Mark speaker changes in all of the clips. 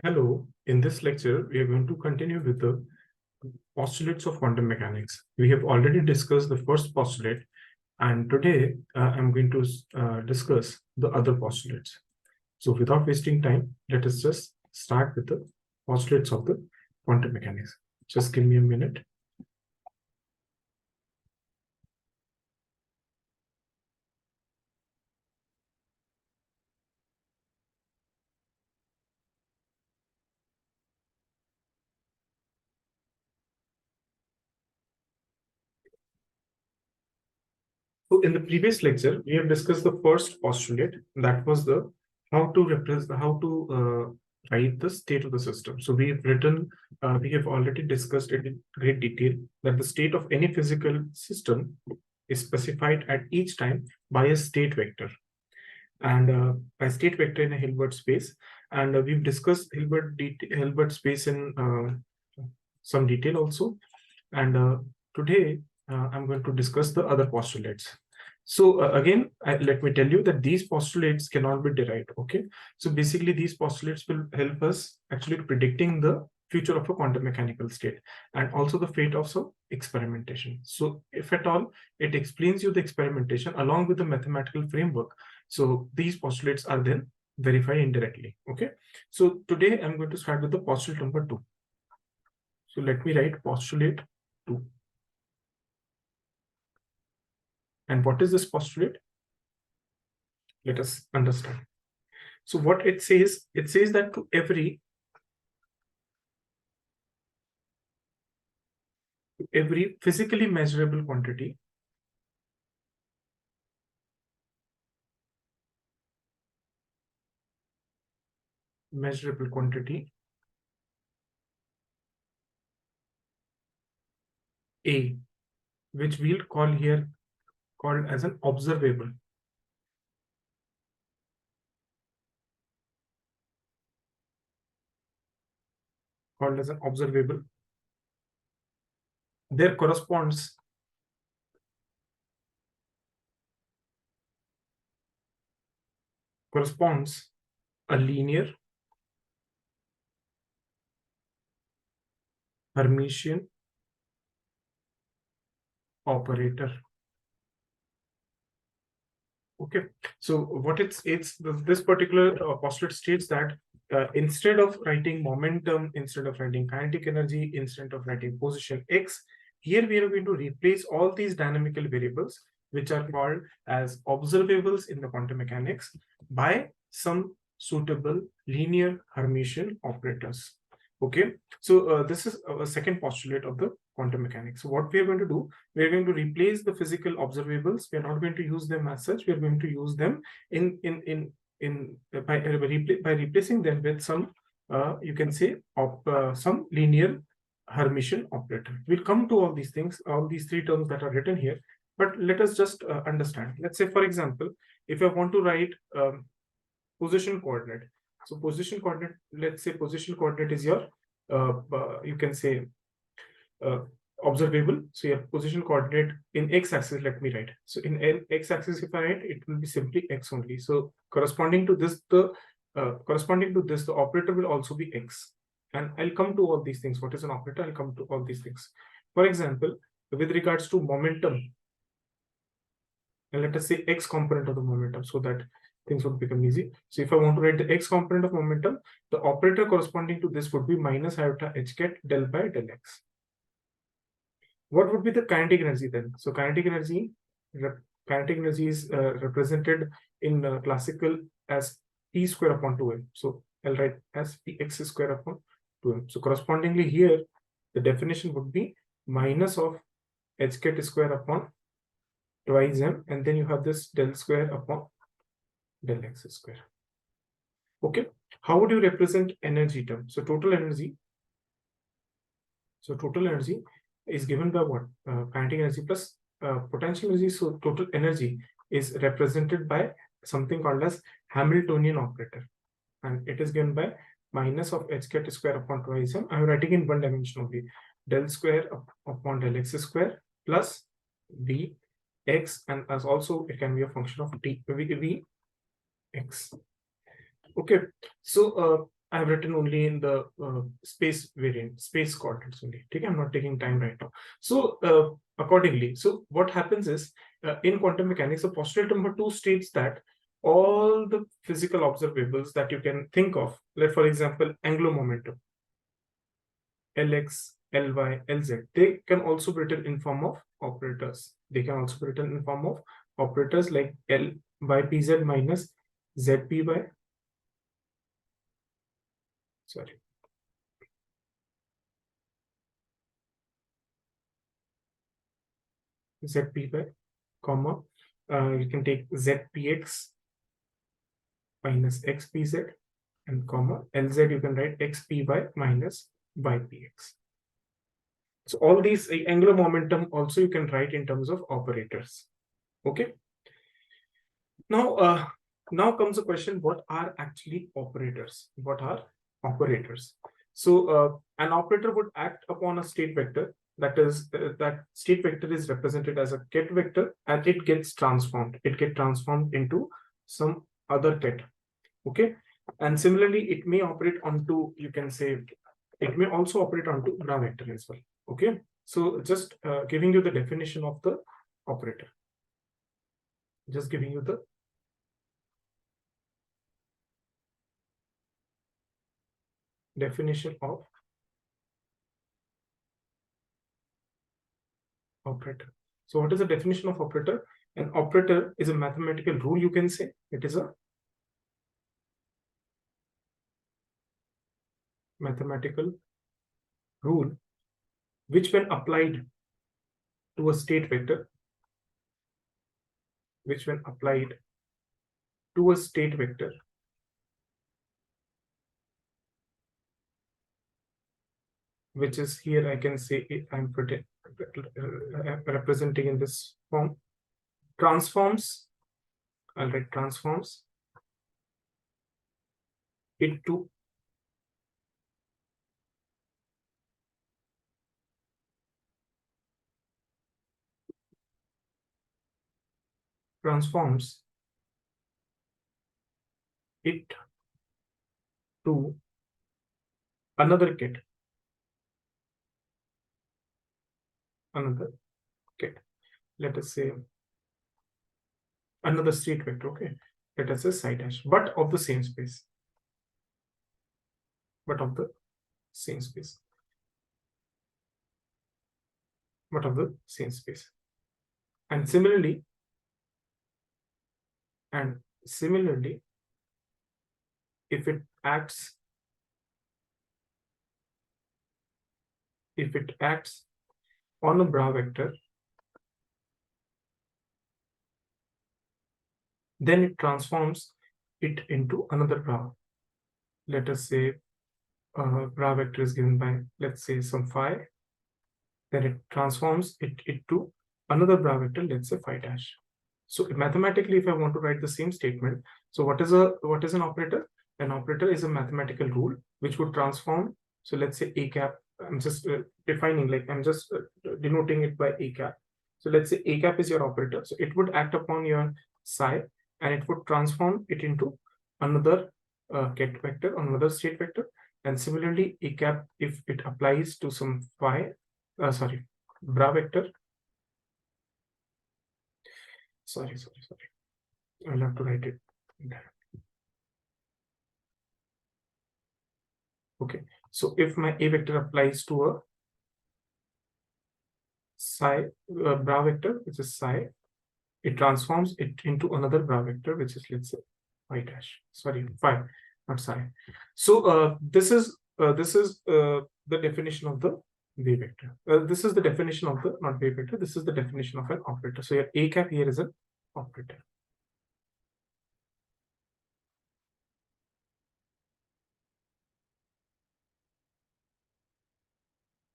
Speaker 1: Hello, in this lecture, we are going to continue with the postulates of quantum mechanics. We have already discussed the first postulate, and today I'm going to discuss the other postulates. So without wasting time, let us just start with the postulates of the quantum mechanics. Just give me a minute. So in the previous lecture, we have discussed the first postulate, that was the how to represent, how to write the state of the system. So we have already discussed it in great detail that the state of any physical system is specified at each time by a state vector, and by state vector in a Hilbert space. And we've discussed Hilbert space in some detail also. And today I'm going to discuss the other postulates. So again, let me tell you that these postulates cannot be derived. Okay, so basically these postulates will help us actually predicting the future of a quantum mechanical state and also the fate of some experimentation. So if at all, it explains you the experimentation along with the mathematical framework. So these postulates are then verified indirectly. Okay, so today I'm going to start with the postulate number 2. So let me write postulate 2. And what is this postulate? Let us understand. So what it says that to every physically measurable quantity, A, which we'll call here called as an observable. There corresponds a linear Hermitian operator. Okay, so what this particular postulate states that instead of writing momentum, instead of writing kinetic energy, instead of writing position x, here we are going to replace all these dynamical variables, which are called as observables in the quantum mechanics, by some suitable linear Hermitian operators. Okay, so this is a second postulate of the quantum mechanics. So what we are going to do, we are going to replace the physical observables. We are not going to use them as such. We are going to use them by replacing them with some you can say some linear Hermitian operator. We'll come to all these things, all these three terms that are written here, but let us just understand. Let's say, for example, if I want to write position coordinate. So position coordinate, let's say position coordinate is your you can say observable. So your position coordinate in x-axis, let me write. So in x-axis, if I write, it will be simply x only. So corresponding to this, the operator will also be x. And I'll come to all these things. What is an operator? I'll come to all these things. For example, with regards to momentum, and let us say x component of the momentum, so that things would become easy. So if I want to write the x component of momentum, the operator corresponding to this would be minus iota h cat del by del x. What would be the kinetic energy then? So kinetic energy is represented in classical as p square upon 2m. So I'll write as px square upon 2m. So correspondingly here, the definition would be minus of h cat square upon twice m, and then you have this del square upon del x square. Okay, how would you represent energy term? So total energy is given by what? Kinetic energy plus potential energy. So total energy is represented by something called as Hamiltonian operator, and it is given by minus of h cat square upon twice m. I'm writing in one dimension only, del square upon del x square plus v x, and as also it can be a function of t v x. Okay, so I have written only in the space variant, space coordinates only. Okay, I'm not taking time right now. So accordingly, so what happens is in quantum mechanics, the postulate number 2 states that all the physical observables that you can think of, like for example, angular momentum, Lx, Ly, Lz, they can also be written in form of operators. They can also be written in form of operators like L by Pz minus Zp by, sorry, Zp by, comma, you can take Zpx minus xpz and comma, Lz you can write xp by minus ypx. So all these angular momentum also you can write in terms of operators. Okay. Now comes the question: what are actually operators? What are operators? So an operator would act upon a state vector. That is, that state vector is represented as a ket vector, and it gets transformed. It gets transformed into some other ket. Okay, and similarly, it may operate onto, you can say, it may also operate onto bra vector as well. Okay, so just giving you the definition of the operator. Just giving you the definition of operator. So what is the definition of operator? An operator is a mathematical rule, you can say. It is a mathematical rule which, when applied to a state vector, which when applied to a state vector, which is here, I can say I'm representing in this form, transforms, I'll write transforms into transforms it to another ket, another ket. Let us say another state vector. Okay, let us say psi dash, but of the same space, but of the same space, but of the same space. And similarly, if it acts on a bra vector, then it transforms it into another bra. Let us say bra vector is given by, let's say, some phi, then it transforms it into another bra vector, let's say phi dash. So mathematically, if I want to write the same statement, so what is an operator? An operator is a mathematical rule which would transform. So let's say a cap. I'm just defining, like I'm just denoting it by a cap. So let's say a cap is your operator. So it would act upon your psi, and it would transform it into another ket vector, another state vector. And similarly, a cap, if it applies to some phi, bra vector. Sorry. I'll have to write it there. Okay, so if my a vector applies to a psi bra vector, which is psi, it transforms it into another bra vector, which is, let's say, phi dash. Sorry, phi, not psi. So this is the definition of the wave vector. This is the definition of the, not wave vector. This is the definition of an operator. So your a cap here is an operator.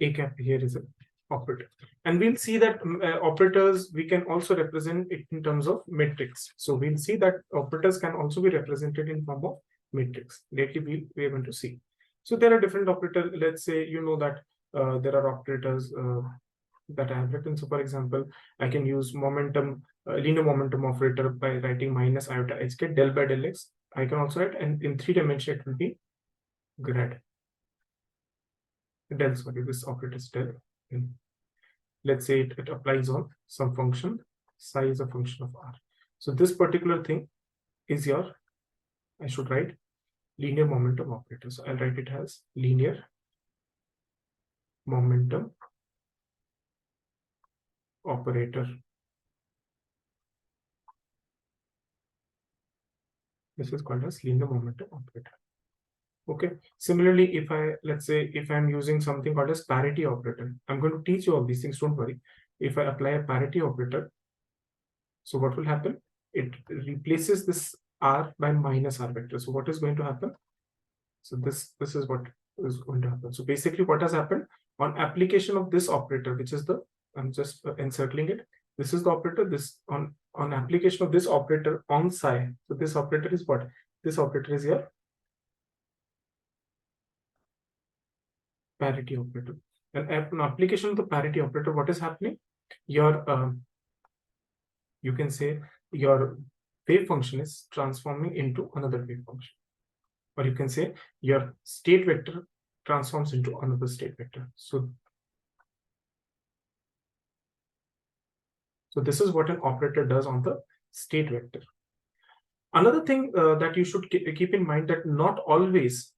Speaker 1: A cap here is an operator, and we'll see that operators, we can also represent it in terms of matrix. So we'll see that operators can also be represented in form of matrix. Lately we'll be able to see. So there are different operators. Let's say you know that there are operators that I have written. So for example, I can use momentum, linear momentum operator by writing minus iota hk del by del x. I can also write, and in 3 dimension it will be grad. Del, sorry, this operator is del. Let's say it applies on some function, psi is a function of r. So this particular thing is your, I should write linear momentum operator. So I'll write it as linear momentum operator. This is called as linear momentum operator. Okay. Similarly, if I, let's say, if I'm using something called as parity operator, I'm going to teach you all these things, don't worry. If I apply a parity operator, so what will happen? It replaces this r by minus r vector. So what is going to happen? So this is what is going to happen. So basically what has happened on application of this operator, which is the, I'm just encircling it. This is the operator, this on application of this operator on psi. So this operator is what? This operator is your parity operator. And an application of the parity operator, what is happening? Your you can say your wave function is transforming into another wave function, or you can say your state vector transforms into another state vector. So this is what an operator does on the state vector. Another thing that you should keep in mind, that not always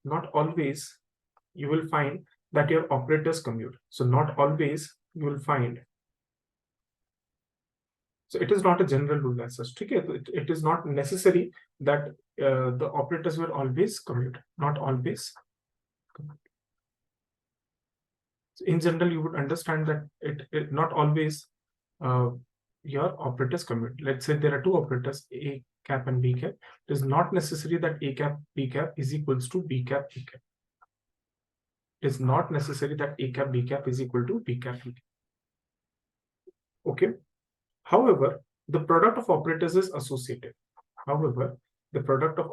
Speaker 1: you will find that your operators commute. So not always you will find. So it is not a general rule as such. Okay? It is not necessary that the operators will always commute. Not always. So in general, you would understand that it not always your operators commute. Let's say there are two operators, A cap and B cap. It is not necessary that A cap B cap is equals to B cap B cap. It is not necessary that A cap B cap is equal to B cap B cap. Okay. However, the product of operators is associative. However, the product of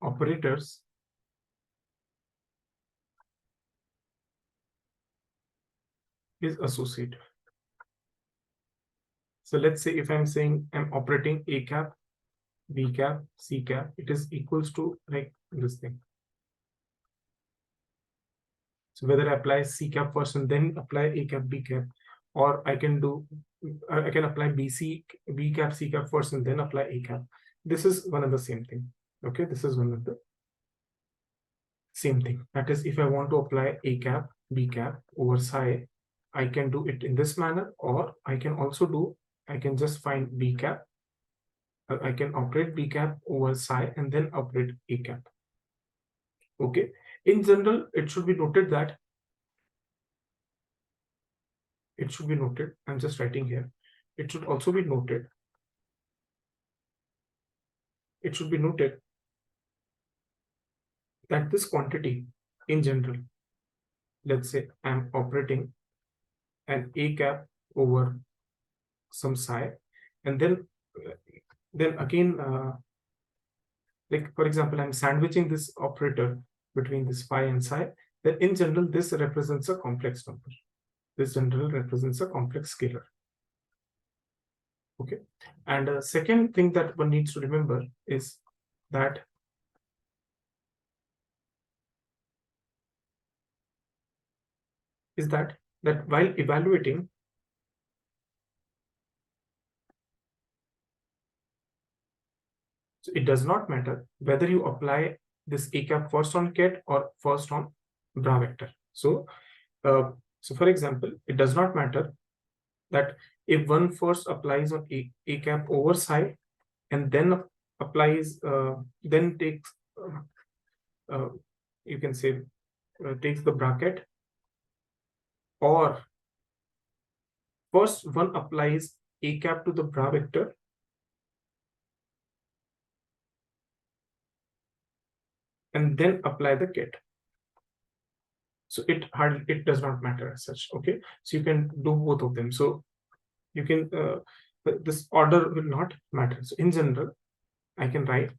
Speaker 1: operators is associative. So let's say if I'm saying I'm operating A cap, B cap, C cap, it is equals to like this thing. So whether I apply C cap first and then apply A cap, B cap, or I can apply B cap, C cap first and then apply A cap. This is one and the same thing. Okay, this is one of the same thing. That is, if I want to apply A cap, B cap over psi, I can do it in this manner, or I can just find B cap. I can operate B cap over psi and then operate A cap. Okay. In general, it should be noted that I'm just writing here. It should also be noted. It should be noted that this quantity in general, let's say I'm operating an A cap over some psi, and then again, like for example, I'm sandwiching this operator between this phi and psi, then in general, this represents a complex number. This generally represents a complex scalar. Okay. And second thing that one needs to remember is that while evaluating, so it does not matter whether you apply this A cap first on ket or first on bra vector. So for example, it does not matter that if one first applies on A cap over psi and then applies, then takes, you can say, takes the bracket, or first one applies A cap to the bra vector and then apply the ket. So it does not matter as such. Okay, so you can do both of them. So you can this order will not matter. So in general, I can write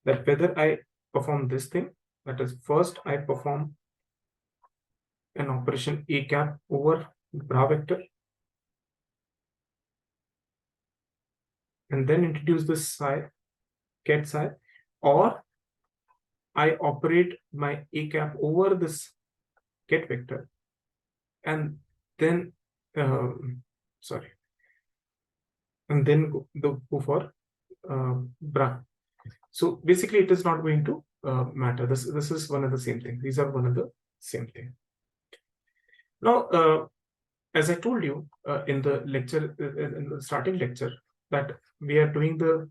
Speaker 1: that whether I perform this thing, that is, first I perform an operation A cap over bra vector, and then introduce this psi, get psi, or I operate my a cap over this get vector, and then sorry, and then go for bra. So basically, it is not going to matter. This is one of the same thing. These are one of the same thing. Now, as I told you in the lecture, in the starting lecture, that we are doing the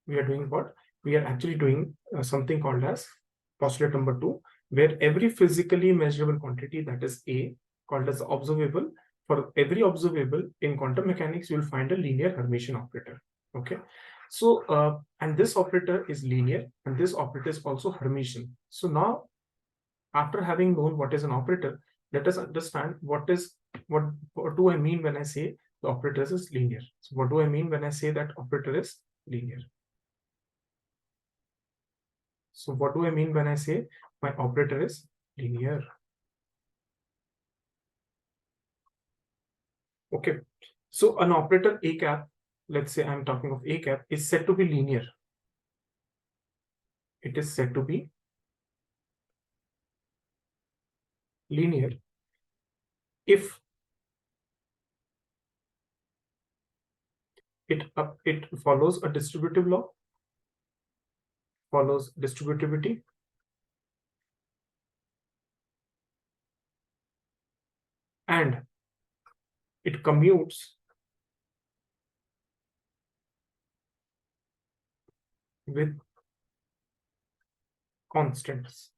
Speaker 1: we are doing what? We are actually doing something called as postulate number 2, where every physically measurable quantity, that is A, called as observable, for every observable in quantum mechanics, you will find a linear Hermitian operator. Okay. So, and this operator is linear, and this operator is also Hermitian. So now, after having known what is an operator, let us understand what do I mean when I say the operator is linear. So what do I mean when I say that operator is linear? So what do I mean when I say my operator is linear? Okay. So an operator A cap, let's say I'm talking of A cap, is said to be linear. It is said to be linear if it follows a distributive law, follows distributivity, and it commutes with constants.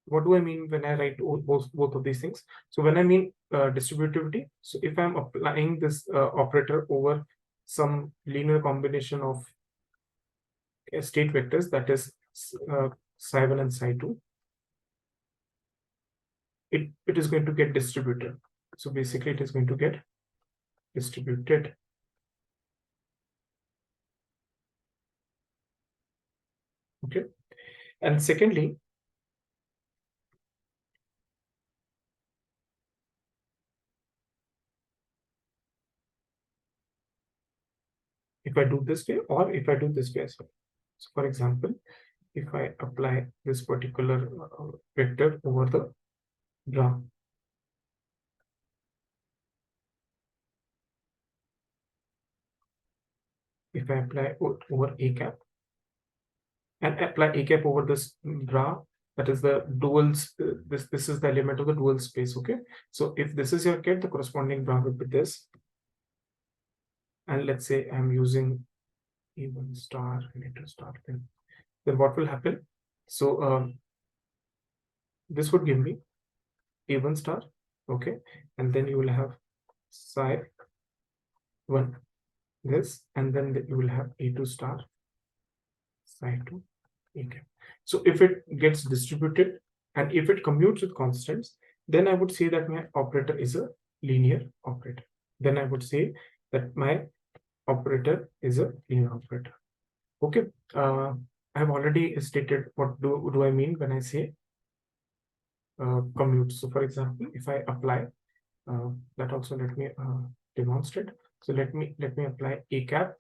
Speaker 1: What do I mean when I write both of these things? So when I mean distributivity, so if I'm applying this operator over some linear combination of state vectors, that is psi1 and psi2, it is going to get distributed. So basically it is going to get distributed. Okay. And secondly, if I do this way, or if I do this way as well. So for example, if I apply this particular vector over the bra, if I apply over a cap, and apply a cap over this bra, that is the dual, this is the element of the dual space. Okay. So if this is your cat, the corresponding bra would be this. And let's say I'm using E1 star and E2 star, then what will happen? So this would give me A1 star. Okay. And then you will have psi 1 this, and then you will have A2 star psi 2. Okay. So if it gets distributed and if it commutes with constants, then I would say that my operator is a linear operator. Then I would say that my operator is a linear operator. Okay. I have already stated what do I mean when I say commute. So for example, if I apply that, also let me demonstrate. So let me apply a cap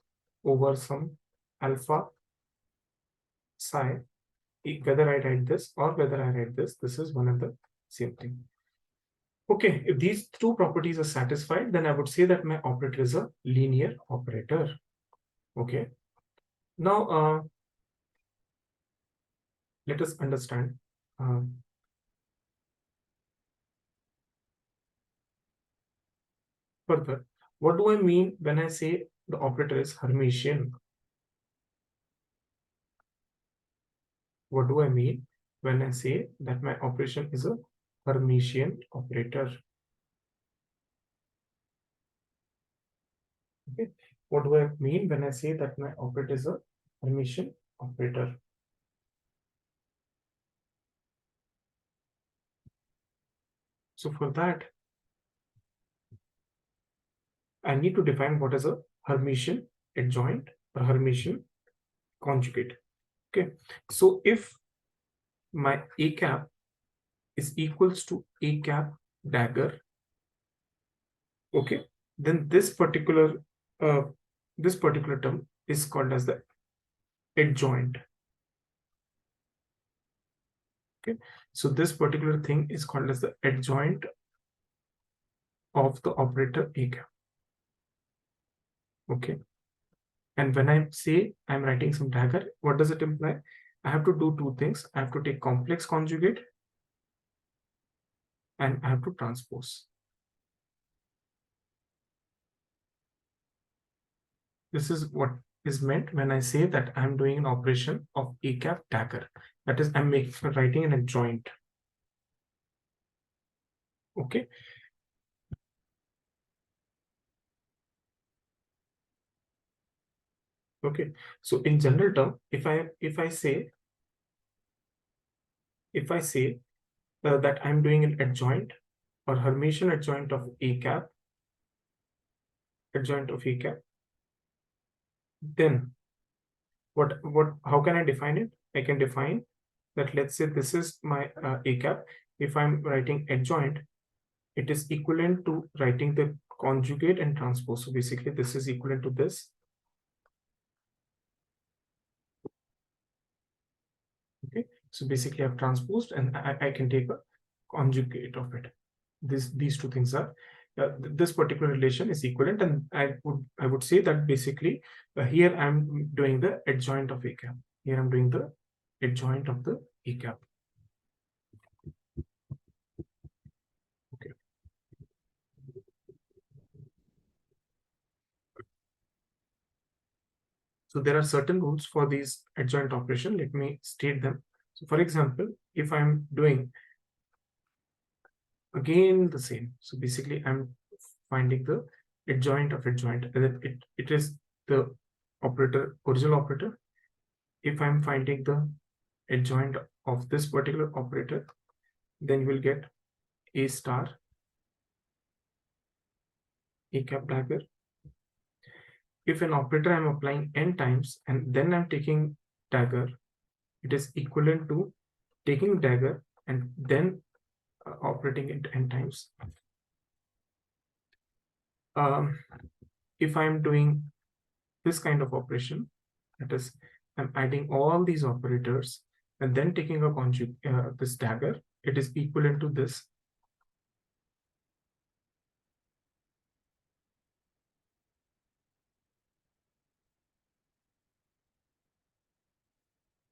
Speaker 1: over some alpha psi. Whether I write this or whether I write this is one and the same thing. Okay, if these two properties are satisfied, then I would say that my operator is a linear operator. Okay. Now, let us understand further. What do I mean when I say the operator is Hermitian? What do I mean when I say that my operation is a Hermitian operator? Okay. What do I mean when I say that my operator is a Hermitian operator? So for that, I need to define what is a Hermitian adjoint or Hermitian conjugate. Okay. So if my A cap is equals to A cap dagger, okay, then this particular term is called as the adjoint. Okay, so this particular thing is called as the adjoint of the operator a cap. Okay, and when I say I'm writing some dagger, what does it imply? I have to do two things. I have to take complex conjugate and I have to transpose. This is what is meant when I say that I'm doing an operation of a cap dagger. That is, I'm writing an adjoint. Okay. Okay. So in general term, if I say that I'm doing an adjoint or Hermitian adjoint of a cap, then how can I define it? I can define that, let's say this is my a cap. If I'm writing adjoint, it is equivalent to writing the conjugate and transpose. So basically this is equivalent to this. Okay, so basically I've transposed and I can take a conjugate of it. These two things are this particular relation is equivalent, and I would say that basically here I'm doing the adjoint of a cap. Here I'm doing the adjoint of the a cap. Okay. So there are certain rules for these adjoint operation. Let me state them. So for example, if I'm doing again the same, so basically I'm finding the adjoint of adjoint, and then it is the original operator. If I'm finding the adjoint of this particular operator, then you will get a star, a cap dagger. If an operator I'm applying n times and then I'm taking dagger, it is equivalent to taking dagger and then operating it n times. If I'm doing this kind of operation, that is, I'm adding all these operators and then taking a conjugate, this dagger, it is equivalent to this.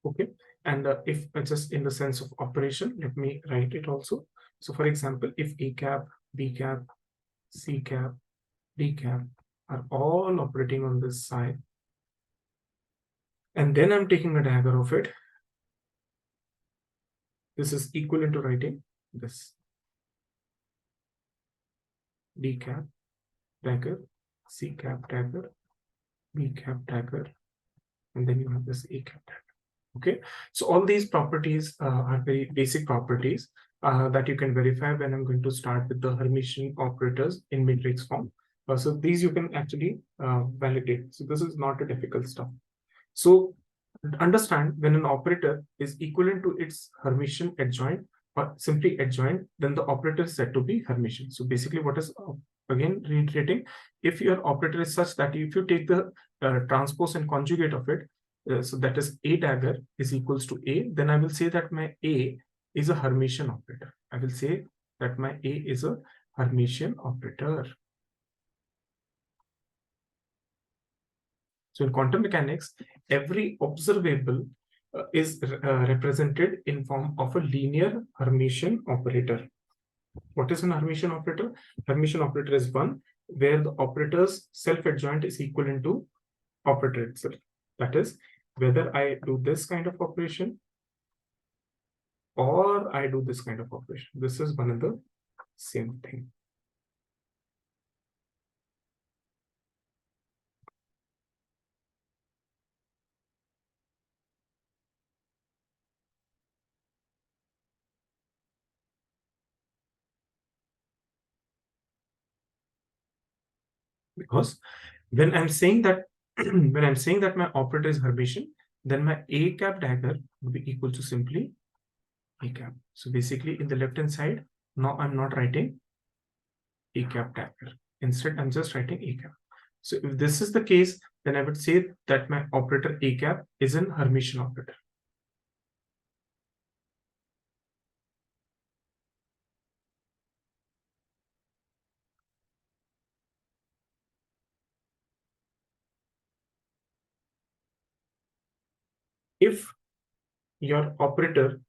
Speaker 1: Okay, and if just in the sense of operation, let me write it also. So for example, if a cap, b cap, c cap, d cap are all operating on this side, and then I'm taking a dagger of it, this is equivalent to writing this d cap dagger, c cap dagger, b cap dagger, and then you have this a cap dagger. Okay, so all these properties are very basic properties that you can verify when I'm going to start with the Hermitian operators in matrix form. So these you can actually validate. So this is not a difficult stuff. So understand, when an operator is equivalent to its Hermitian adjoint or simply adjoint, then the operator is said to be Hermitian. So basically what is, again reiterating, if your operator is such that if you take the transpose and conjugate of it, so that is a dagger is equals to a, then I will say that my a is a Hermitian operator. I will say that my a is a Hermitian operator. So in quantum mechanics, every observable is represented in form of a linear Hermitian operator. What is an Hermitian operator? Hermitian operator is one where the operator's self-adjoint is equivalent to operator itself. That is, whether I do this kind of operation or I do this kind of operation, this is one and the same thing. Because when I'm saying that when I'm saying that my operator is Hermitian, then my a cap dagger would be equal to simply a cap. So basically in the left hand side, now I'm not writing a cap dagger. Instead, I'm just writing a cap. So if this is the case, then I would say that my operator a cap is an Hermitian operator. If your operator,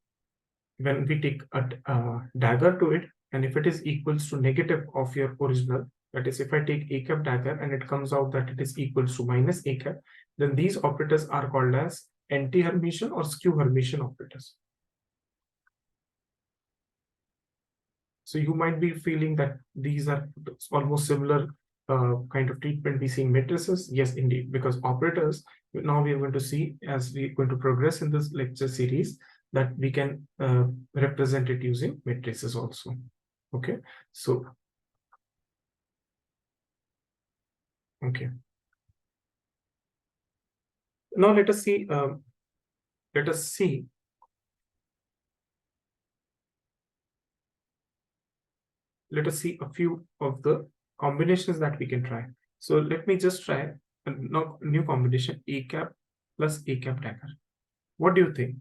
Speaker 1: when we take a dagger to it, and if it is equals to negative of your original, that is, if I take a cap dagger and it comes out that it is equals to minus a cap, then these operators are called as anti-Hermitian or skew Hermitian operators. So you might be feeling that these are almost similar kind of treatment we see in matrices. Yes, indeed, because operators, now we are going to see as we're going to progress in this lecture series that we can represent it using matrices also. Okay, so okay. Now let us see. Let us see. Let us see a few of the combinations that we can try. So let me just try a new combination: a cap plus a cap dagger. What do you think?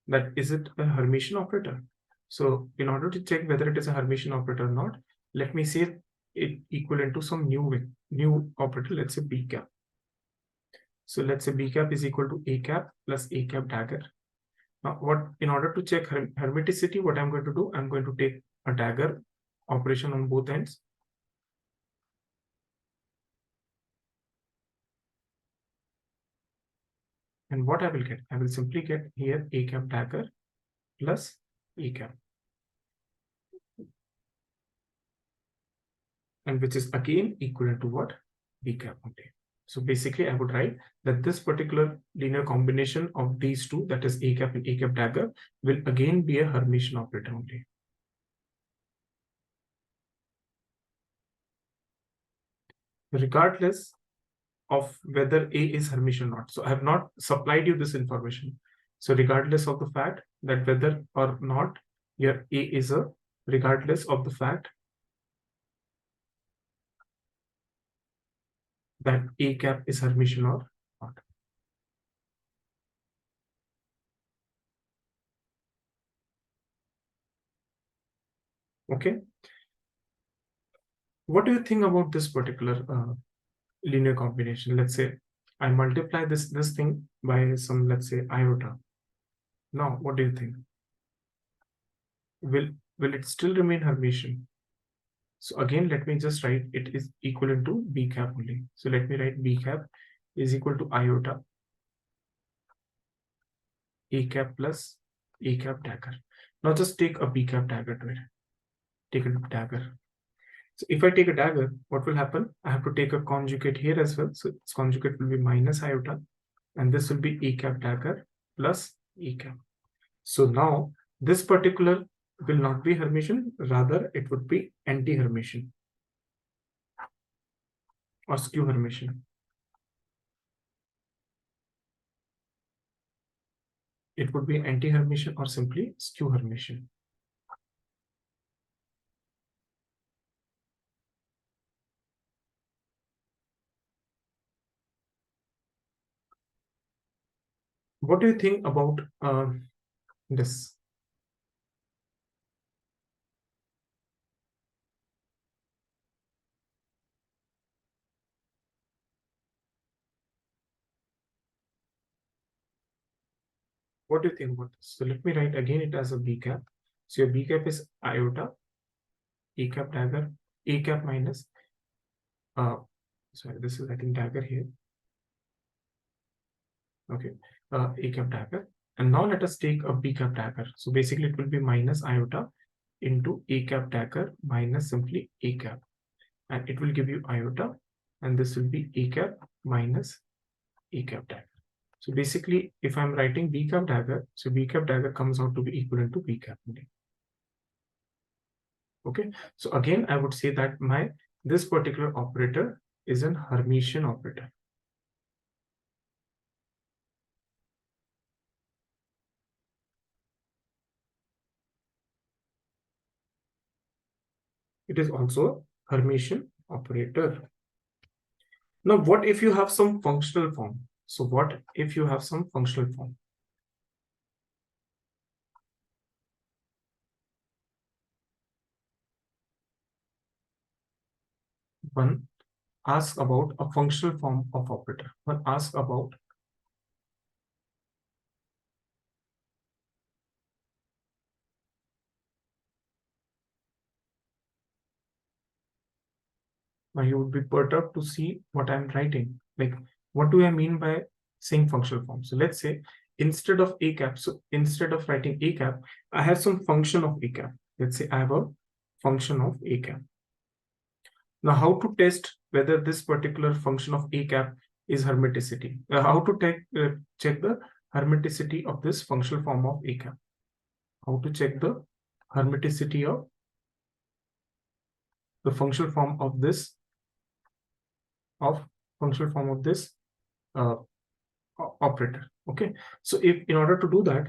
Speaker 1: That is it a Hermitian operator? So in order to check whether it is a Hermitian operator or not, let me say it equivalent to some new operator. Let's say b cap. So let's say b cap is equal to a cap plus a cap dagger. Now, what in order to check hermeticity, what I'm going to do, I'm going to take a dagger operation on both ends. And what I will get? I will simply get here a cap dagger plus a cap, and which is again equivalent to what? B cap only. So basically, I would write that this particular linear combination of these two, that is a cap and a cap dagger, will again be a Hermitian operator only. Regardless of whether A is Hermitian or not. So I have not supplied you this information. So regardless of the fact that whether or not your A is a, regardless of the fact that A cap is Hermitian or not. Okay. What do you think about this particular linear combination? Let's say I multiply this thing by some, let's say, iota. Now, what do you think? Will will it still remain Hermitian? So again, let me just write it is equivalent to b cap only. So let me write b cap is equal to iota a cap plus a cap dagger. Now just take a b cap dagger to it. Take a dagger. So if I take a dagger, what will happen? I have to take a conjugate here as well. So its conjugate will be minus iota, and this will be a cap dagger plus a cap. So now this particular will not be Hermitian, rather it would be anti-Hermitian or skew Hermitian. It would be anti-Hermitian or simply skew Hermitian. What do you think about this? What do you think about this? So let me write again it as a B cap. So your B cap is iota, A cap dagger, A cap minus, sorry, this is I think dagger here. Okay, A cap dagger. And now let us take a B cap dagger. So basically it will be minus iota into A cap dagger minus simply A cap. And it will give you iota, and this will be A cap minus A cap dagger. So basically, if I'm writing B cap dagger, so B cap dagger comes out to be equivalent to B cap only. Okay, so again, I would say that this particular operator is an Hermitian operator. It is also a Hermitian operator. Now, what if you have some functional form? So what if you have some functional form? One, ask about a functional form of operator. One, ask about now you would be perturbed to see what I'm writing. Like, what do I mean by saying functional form? So let's say instead of a cap, so instead of writing a cap, I have some function of a cap. Let's say I have a function of a cap. Now, how to test whether this particular function of a cap is hermiticity? How to check the hermiticity of this functional form of a cap? How to check the hermiticity of the functional form of this uh, operator? Okay, so if in order to do that,